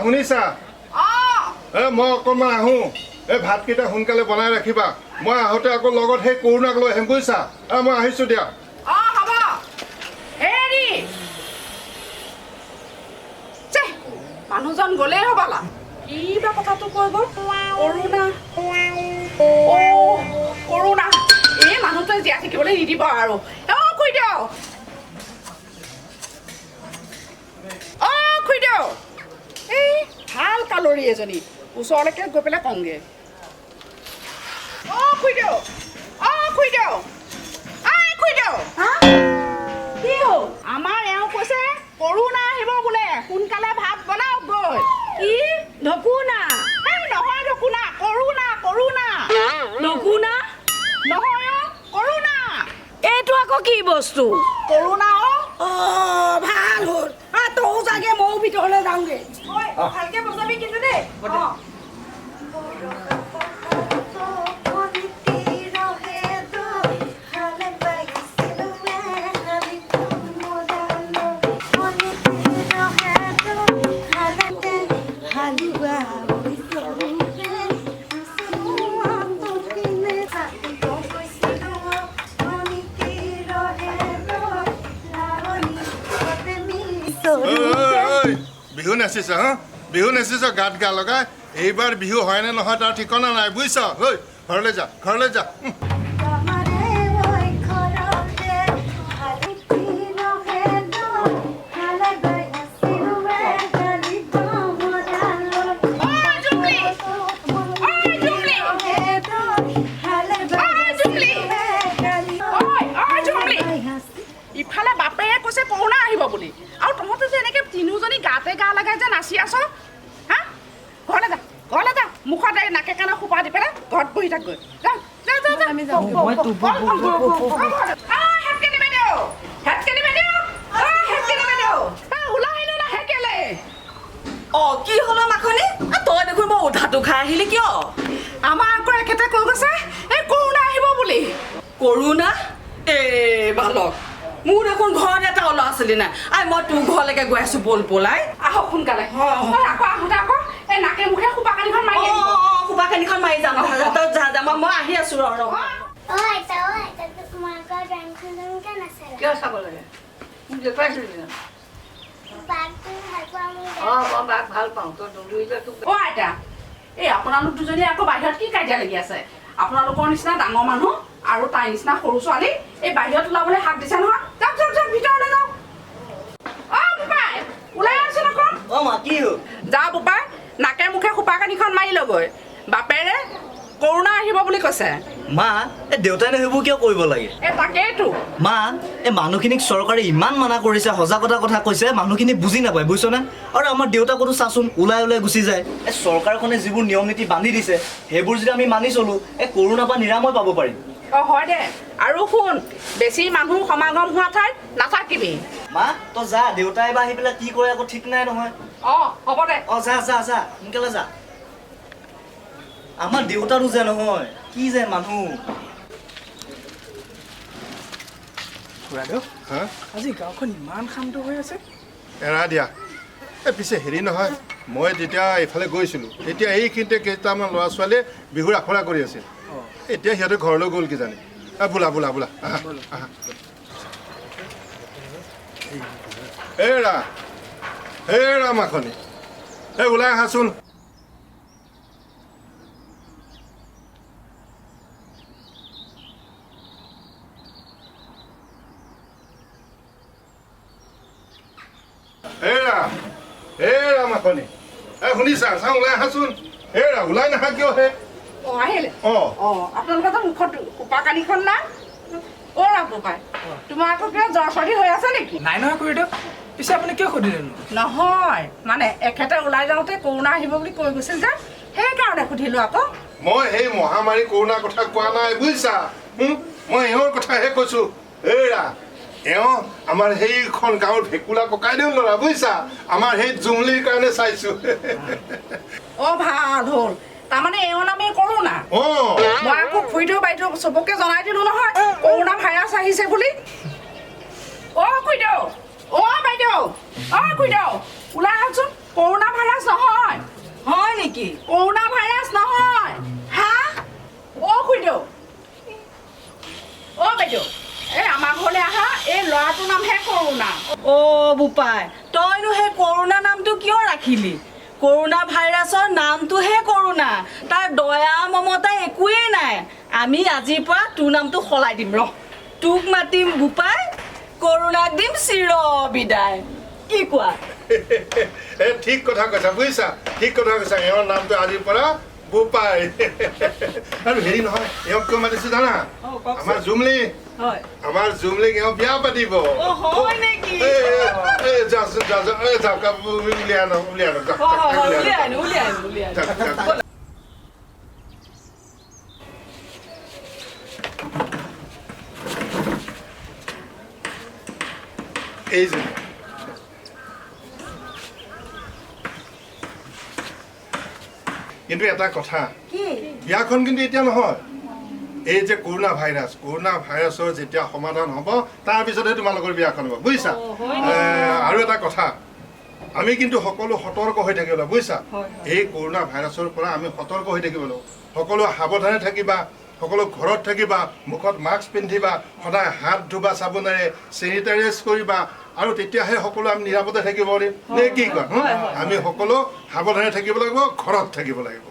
শুনিছা মই অকণমান আহোঁ এই ভাতকেইটা সোনকালে বনাই ৰাখিবা মই আহোঁতে আকৌ লগত সেই কৰোণাক লৈ আহিম বুজিছা মই আহিছোঁ দিয়া হ'ব মানুহজন গ'লেই হ'বালা কি বা কথাটো কৈ গ'ল কৰোণা এই মানুহটোৱে জীয়াই থাকিবলৈ নিদিব আৰু খুই দিয়ক খুইদেউ এই ভাল কালৰি এজনী ওচৰলৈকে গৈ পেলাই কওঁগৈ খুইদেউ খুইদেউ কি হ'ল আমাৰ এওঁ কৈছে কৰোণা আহিব বোলে সোনকালে ভাত বনাওক গৈ কি ঢকুনা নহয় ঢকুনা কৰোণা নহয় কৰোণা এইটো আকৌ কি বস্তু কৰোণা ভাল হ'ল তৌ চাগে ময়ো ভিতৰলৈ যাওঁগৈ ভালকে বজাবি কিন্তু দেই বিহু নাচিছা বিহু নাচিছা গাত গা লগাই এইবাৰ বিহু হয়নে নহয় তাৰ ঠিকনা নাই বুজিছ ঘৰলৈ যা ইফালে বাপেৰে কৈছে কৰোণা আহিব বুলি আৰু তহঁতে যে এনেকে তিনিওজনী গাতে গা লগাই যে নাচি আছ ঘৰলৈ যা মুখত নাকে কাণে সোপা দি পেলাই ঘৰত বহি থাক গৈ কি হ'ল মাখনি তই দেখোন মই উধাটো খাই আহিলি কিয় আমাৰ আকৌ এখেতে কৈ গৈছে এই কৰোণা আহিব বুলি কৰোণা বালক মোৰ দেখোন ঘৰত এটা ল'ৰা ছোৱালী নাই মই তোৰ ঘৰলৈকে গৈ আছো বলাই আহক সোনকালে আকৌ আহোঁতে আকৌ এই নাকে মুখে সোপা কানিখন মাৰি সোপা কানিখন মাৰি যাম তই যা মই আহি আছো কিয় চাব লাগে মোক দেখুৱাইছিলি ভাল পাওঁ আইতা এই আপোনালোক দুজনীয়ে আকৌ বাহিৰত কি কাজিয়া লাগি আছে আপোনালোকৰ নিচিনা ডাঙৰ মানুহ আৰু তাইৰ নিচিনা সৰু ছোৱালী এই বাহিৰত ওলাবলৈ হাক দিছে নহয় যাওক ভিতৰলৈ যাওক বোপাই ওলাই আছে নকম যা বোপাই নাকে মুখে সোপা কানিখন মাৰি ল'গৈ বাপেৰে কৰোণা আহিব বুলি কৈছে মা দেউতাই সেইবোৰ কিয় কৰিব লাগে তাকেইতো মা মানুহখিনিক চৰকাৰে ইমান মানা কৰিছে সজাগতাৰ কথা কৈছে মানুহখিনি বুজি নাপায় বুজিছনে আৰু আমাৰ দেউতাকতো চাচোন ওলাই গুচি যায় চৰকাৰখনে যিবোৰ নিয়ম নীতি বান্ধি দিছে সেইবোৰ যদি আমি মানি চলো কৰোণাৰ পৰা নিৰাময় পাব পাৰিম হয় দে আৰু শুন বেছি মানুহ সমাগম হোৱা ঠাইত নাথাকিবি মা তই যা দেউতাই বা আহি পেলাই কি কৰে আকৌ ঠিক নাই নহয় হ'ব দে যা সোনকালে যা আমাৰ দেউতাৰো যে নহয় কি যে মানুহ আজি গাঁওখন ইমান শান্ত হৈ আছে এৰা দিয়া পিছে হেৰি নহয় মই যেতিয়া এইফালে গৈছিলোঁ তেতিয়া এইখিনিতে কেইটামান ল'ৰা ছোৱালীয়ে বিহুৰ আখৰা কৰি আছিল এতিয়া সিহঁতে ঘৰলৈ গ'ল কিজানি বোলা আহা এৰা মাখনি ওলাই আহাচোন মাখনি শুনিছা চাওঁ ওলাই আহাচোন ওলাই নাহা কিয় হে আহিলে আপোনালোকৰ মুখত সোপা কানিখন না অ' ৰাপু পাই তোমাৰ আকৌ কিবা জ্বৰ চৰ্দি হৈ আছে নেকি? নাই নহয় খুৰীদেউ পিছে আপুনি কিয় সুধিলেনো নহয় মানে এখেতে ওলাই যাওঁতে কৰোণা আহিব বুলি কৈ গৈছিল যে সেইকাৰণে সুধিলোঁ আকৌ। মই সেই মহামাৰী কৰোণাৰ কথা কোৱা নাই বুজিছা মই এওঁৰ কথাহে কৈছোঁ এইৰা এওঁ আমাৰ সেইখন গাঁৱৰ ভেকুলা ককাইদেউ ল'ৰা বুজিছা আমাৰ সেই জুমলিৰ কাৰণে চাইছোঁ অ' ভাল হ'ল তাৰমানে এওঁ নামেই কৰোণা। অঁ মই আকৌ খুৰীদেউ বাইদেউ চবকে জনাই দিলোঁ নহয় কৰোণা ভাইৰাছ আহিছে বুলি। অ' খুৰীদেউ অ' বাইদেউ অ' খুৰীদেউ ওলাই আহকচোন কৰোণা ভাইৰাছ নহয়। হয় নেকি? কৰোণা ভাইৰাছ নহয়। হা? অ' খুৰীদেউ অ' বাইদেউ এই আমাৰ ঘৰলৈ আহা এই ল'ৰাটোৰ নামহে কৰোণা। অ' বোপাই তইনো সেই কৰোণা নামটো কিয় ৰাখিলি? কৰোণা ভাইৰাছৰ নামটোহে কৰোণা তাৰ দয়া মমতা একোৱেই নাই। আমি আজিৰ পৰা তোৰ নামটো সলাই দিম ৰ তোক মাতিম বোপাই কৰোণাক দিম চিৰ বিদায়। কি কোৱা? এই ঠিক কথা কৈছা বুজিছা ঠিক কথা কৈছা এওঁৰ নামটো আজিৰ পৰা বোপাই আৰু হেৰি নহয় এওঁক কিয় মাতিছোঁ জানা আমাৰ জুমলি হয় আমাৰ জুমলিক এওঁ বিয়া পাতিব। হয় নেকি? যাওক উলিয়াই আনক উলিয়াই আনো উলিয়াই আনো উলিয়াই আনো। এই যে কিন্তু এটা কথা বিয়াখন কিন্তু এতিয়া নহয় এই যে কৰোণা ভাইৰাছৰ যেতিয়া সমাধান হ'ব তাৰপিছতহে তোমালোকৰ বিয়াখন হ'ব বুজিছা আৰু এটা কথা আমি কিন্তু সকলো সতৰ্ক হৈ থাকিব লাগিব বুজিছা এই কৰোণা ভাইৰাছৰ পৰা আমি সতৰ্ক হৈ থাকিব লাগিব সকলো সাৱধানে থাকিবা সকলো ঘৰত থাকিবা মুখত মাস্ক পিন্ধিবা সদায় হাত ধুবা চাবোনেৰে চেনিটাইজ কৰিবা আৰু তেতিয়াহে সকলো আমি নিৰাপদে থাকিব পাৰিম নে কি কোৱা আমি সকলো সাৱধানে থাকিব লাগিব ঘৰত থাকিব লাগিব।